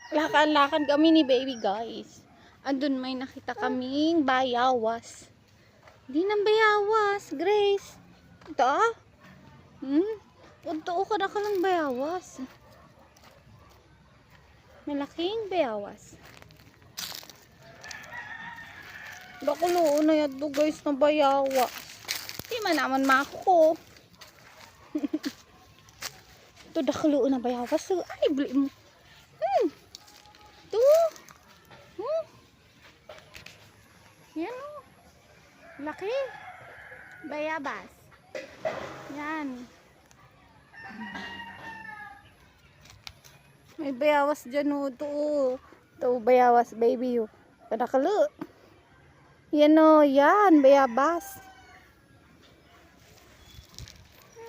Lakan-lakan kami ni baby guys. Andun may nakita kaming bayawas. Hindi nang bayawas, Grace. Ito ah. Punto ka na ka lang bayawas. Malaking bayawas. Dakulo na yan to guys na bayawas. Di man naman mako. Ito dakulo na bayawas. Ay, buli mo. Ito. Yan o. Laki. Bayabas. Yan. May bayawas dyan o. Ito bayawas baby o. Kadakalo. Yan o. Yan. Bayabas.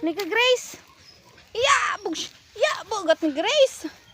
Nika Grace. Iya. Bugat ni Grace.